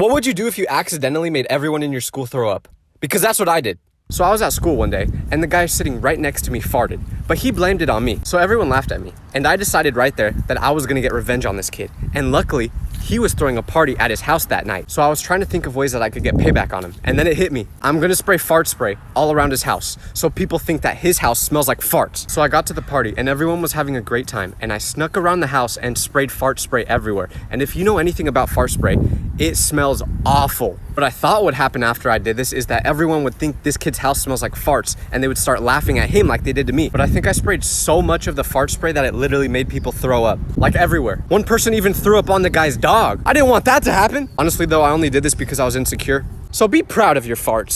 What would you do if you accidentally made everyone in your school throw up? Because that's what I did. So I was at school one day, and the guy sitting right next to me farted, but he blamed it on me. So everyone laughed at me, and I decided right there that I was gonna get revenge on this kid. And luckily, he was throwing a party at his house that night. So I was trying to think of ways that I could get payback on him. And then it hit me. I'm gonna spray fart spray all around his house, so people think that his house smells like farts. So I got to the party, and everyone was having a great time, and I snuck around the house and sprayed fart spray everywhere. And if you know anything about fart spray, it smells awful. What I thought would happen after I did this is that everyone would think this kid's house smells like farts, and they would start laughing at him like they did to me. But I think I sprayed so much of the fart spray that it literally made people throw up, like everywhere. One person even threw up on the guy's dog. I didn't want that to happen. Honestly though, I only did this because I was insecure. So be proud of your farts.